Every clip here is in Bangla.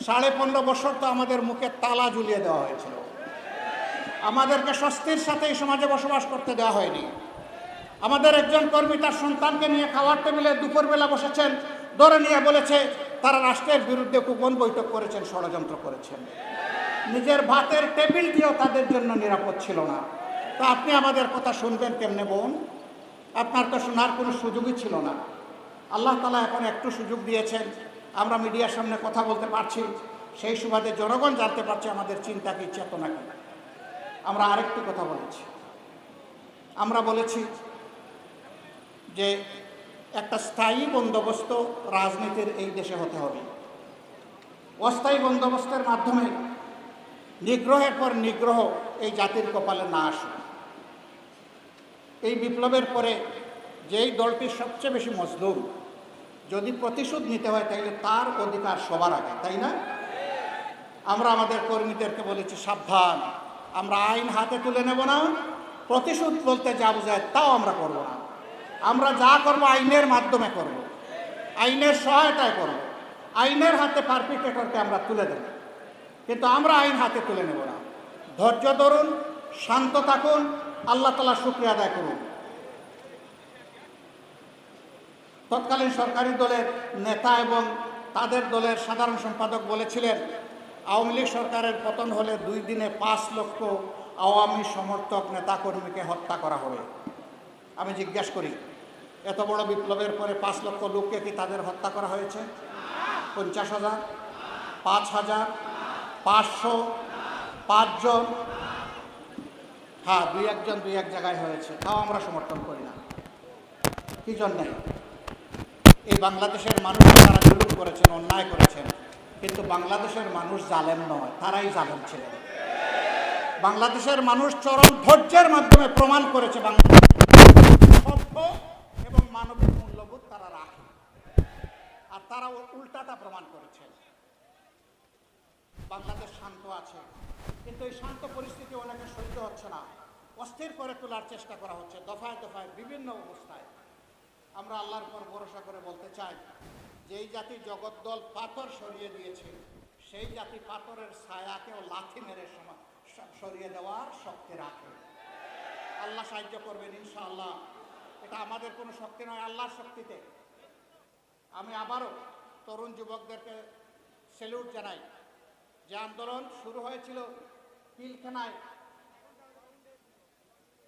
15.5 বছর তো আমাদের মুখে তালা ঝুলিয়ে দেওয়া হয়েছিল, আমাদেরকে স্বস্তির সাথে এই সমাজে বসবাস করতে দেওয়া হয়নি। আমাদের একজন কর্মী তার সন্তানকে নিয়ে খাওয়ার টেবিলে দুপুরবেলা বসেছেন, ধরে নিয়ে বলেছে তারা রাষ্ট্রের বিরুদ্ধে গোপন বৈঠক করেছেন, ষড়যন্ত্র করেছেন। নিজের ভাতের টেবিল দিয়েও তাদের জন্য নিরাপদ ছিল না। তো আপনি আমাদের কথা শুনবেন কেমনে বোন? আপনার তো শোনার কোনো সুযোগই ছিল না। আল্লাহ তাআলা এখন একটু সুযোগ দিয়েছেন, আমরা মিডিয়ার সামনে কথা বলতে পারছি, সেই সুবাদে জনগণ জানতে পারছে আমাদের চিন্তা কি, চেতনা কি। আমরা আরেকটি কথা বলেছি, আমরা বলেছি যে একটা স্থায়ী বন্দোবস্ত রাজনীতির এই দেশে হতে হবে। অস্থায়ী বন্দোবস্তের মাধ্যমে নিগ্রহের পর নিগ্রহ এই জাতির কপালে না আসে। এই বিপ্লবের পরে যেই দলটি সবচেয়ে বেশি মজলুম, যদি প্রতিশোধ নিতে হয় তাহলে তার অধিকার সবার আগে, তাই না? আমরা আমাদের কর্মীদেরকে বলেছি সাবধান, আমরা আইন হাতে তুলে নেব না, প্রতিশোধ বলতে যা বোঝায় তাও আমরা করব না। আমরা যা করব আইনের মাধ্যমে করব, আইনের সহায়তায় করব, আইনের হাতে পারপিটেটরকে আমরা তুলে দেব, কিন্তু আমরা আইন হাতে তুলে নেব না। ধৈর্য ধরুন, শান্ত থাকুন, আল্লাহ তাআলা শুকরিয়া আদায় করুন। তৎকালীন সরকারি দলের নেতা এবং তাদের দলের সাধারণ সম্পাদক বলেছিলেন আওয়ামী লীগ সরকারের পতন হলে 2 দিনে 5 লক্ষ আওয়ামী সমর্থক নেতাকর্মীকে হত্যা করা হবে। আমি জিজ্ঞাসা করি, এত বড় বিপ্লবের পরে 5 লক্ষ লোককে কি তাদের হত্যা করা হয়েছে? 50,000, 5,000, 500, 5 জন? হ্যাঁ, 2-1 জন 2-1 জায়গায় হয়েছে, তাও আমরা সমর্থন করি না। কি জন্যে? এই বাংলাদেশের মানুষ তারা জুলুম করেছেন, অন্যায় করেছেন, কিন্তু বাংলাদেশের মানুষ জালেম নয়, তারাই জালেম ছিলেন। বাংলাদেশের মানুষ চরম ধৈর্যের মাধ্যমে প্রমাণ করেছে বাংলাদেশ সভ্য এবং মানবিক মূল্যবোধ তারা রাখে, আর তারা উল্টাটা প্রমাণ করেছে। বাংলাদেশ শান্ত আছে, কিন্তু এই শান্ত পরিস্থিতি অনেকে সহ্য হচ্ছে না, অস্থির করে তোলার চেষ্টা করা হচ্ছে দফায় দফায় বিভিন্ন অবস্থায়। আমরা আল্লাহর উপর ভরসা করে বলতে চাই, যেই জাতি জগদ্দল পাথর সরিয়ে দিয়েছে, সেই জাতি পাথরের ছায়াকেও লাথি মেরে সরিয়ে দেওয়ার শক্তি রাখে। আল্লাহ সাহায্য করবেন ইনশাআল্লাহ। এটা আমাদের কোনো শক্তি নয়, আল্লাহর শক্তিতে। আমি আবারও তরুণ যুবকদেরকে স্যালুট জানাই। যে আন্দোলন শুরু হয়েছিল পিলখানায়,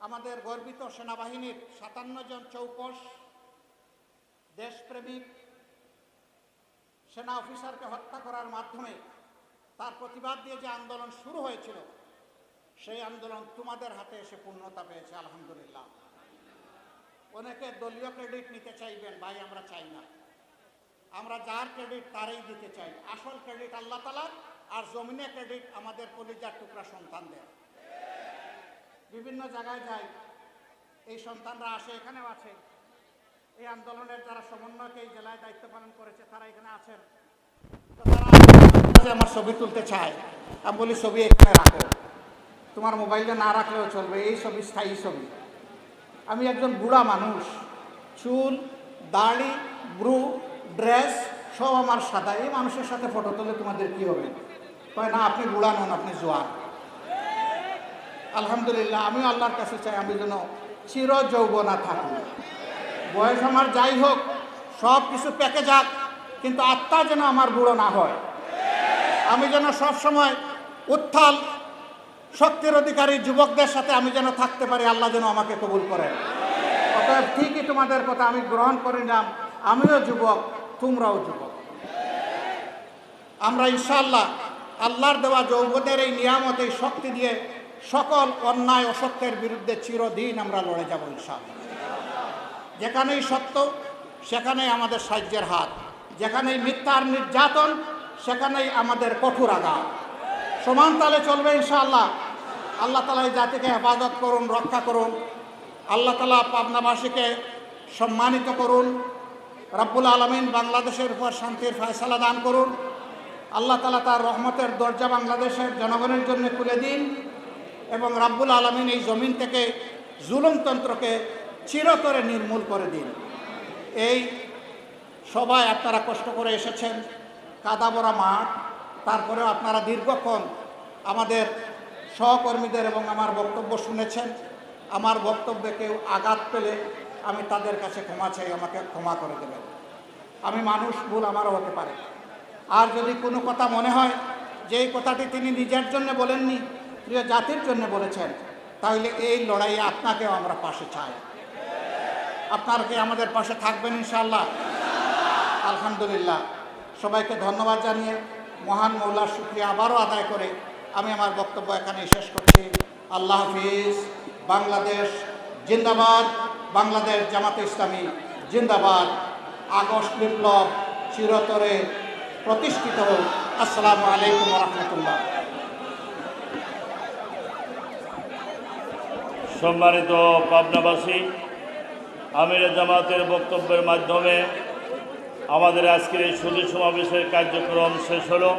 আমাদের গর্বিত সেনাবাহিনীর 57 জন চৌকস দেশপ্রেমিক সেনা অফিসারকে হত্যা করার মাধ্যমে তার প্রতিবাদ দিয়ে যে আন্দোলন শুরু হয়েছিল, সেই আন্দোলন তোমাদের হাতে এসে পূর্ণতা পেয়েছে, আলহামদুলিল্লাহ। অনেকে দলীয় ক্রেডিট নিতে চাইবেন, ভাই আমরা চাই না। আমরা যার ক্রেডিট তারই দিতে চাই। আসল ক্রেডিট আল্লাহ তাআলার, আর জমিনে ক্রেডিট আমাদের কলিজার টুকরা সন্তানদের। বিভিন্ন জায়গায় যাই, এই সন্তানরা আসে, এখানেও আছে। এই আন্দোলনের যারা সমন্বয়ক এই জেলায় দায়িত্ব পালন করেছে তারা এখানে আছেন। তো তারা আমার ছবি তুলতে চায়, আমি বলি ছবি এখানে রাখো, তোমার মোবাইলে না রাখলেও চলবে, এই ছবি স্থায়ী ছবি। আমি একজন বুড়া মানুষ, চুল, দাড়ি, ব্রু, ড্রেস সব আমার সাদা, এই মানুষের সাথে ফটো তুলে তোমাদের কি হবে? কয় না, আপনি বুড়া নন, আপনি জোয়ান। আলহামদুলিল্লাহ, আমিও আল্লাহর কাছে চাই আমি যেন চির যৌবনা থাকি। বয়স আমার যাই হোক, সব কিছু পেকে যাক, কিন্তু আত্মা যেন আমার বুড়ো না হয়। আমি যেন সবসময় উত্থাল শক্তির অধিকারী যুবকদের সাথে আমি যেন থাকতে পারি, আল্লাহ যেন আমাকে কবুল করেন। অতএব ঠিকই তোমাদের কথা আমি গ্রহণ করে নিলাম, আমিও যুবক, তোমরাও যুবক। আমরা ইনশাআল্লাহ আল্লাহর দেওয়া যৌবনের এই নিয়ামত, এই শক্তি দিয়ে সকল অন্যায় অসত্যের বিরুদ্ধে চিরদিন আমরা লড়ে যাব ইনশাআল্লাহ। যেখানেই সত্য সেখানেই আমাদের সাহায্যের হাত, যেখানেই মিথ্যার নির্যাতন সেখানেই আমাদের কঠোর আঘাত। সমান তালে চলবে ইনশাআল্লাহ। আল্লাহ তাআলা এই জাতিকে হেফাজত করুন, রক্ষা করুন। আল্লাহ তাআলা পাবনাবাসীকে সম্মানিত করুন। রব্বুল আলামিন বাংলাদেশের উপর শান্তির ফয়সালা দান করুন। আল্লাহ তাআলা তার রহমতের দরজা বাংলাদেশের জনগণের জন্য খুলে দিন, এবং রব্বুল আলামিন এই জমিন থেকে জুলুমতন্ত্রকে চিরতরে নির্মূল করে দিন। এই সবাই আপনারা কষ্ট করে এসেছেন, কাদাভরা মাঠ, তারপরেও আপনারা দীর্ঘক্ষণ আমাদের সহকর্মীদের এবং আমার বক্তব্য শুনেছেন। আমার বক্তব্যে কেউ আঘাত পেলে আমি তাদের কাছে ক্ষমা চাই, আমাকে ক্ষমা করে দেবেন। আমি মানুষ, ভুল আমারও হতে পারে। আর যদি কোনো কথা মনে হয় যে এই কথাটি তিনি নিজের জন্য বলেননি, প্রিয় জাতির জন্য বলেছেন, তাহলে এই লড়াইয়ে আপনাকেও আমরা পাশে চাই। আপনারা কি আমাদের পাশে থাকবেন ইনশাআল্লাহ? আলহামদুলিল্লাহ। সবাইকে ধন্যবাদ জানিয়ে মহান মৌলার শুকরিয়া আবারও আদায় করে আমি আমার বক্তব্য এখানেই শেষ করছি। আল্লাহ হাফিজ। বাংলাদেশ জিন্দাবাদ। বাংলাদেশ জামাতে ইসলামী জিন্দাবাদ। আগস্ট বিপ্লব চিরতরে প্রতিষ্ঠিত হোক। আসসালামু আলাইকুম ওয়া রাহমাতুল্লাহ। সম্মানিত পাবনাবাসী, আমিরে জামাতের বক্তব্যের মাধ্যমে আমাদের আজকের এই সুধী সমাবেশের কার্যক্রম শেষ হলো।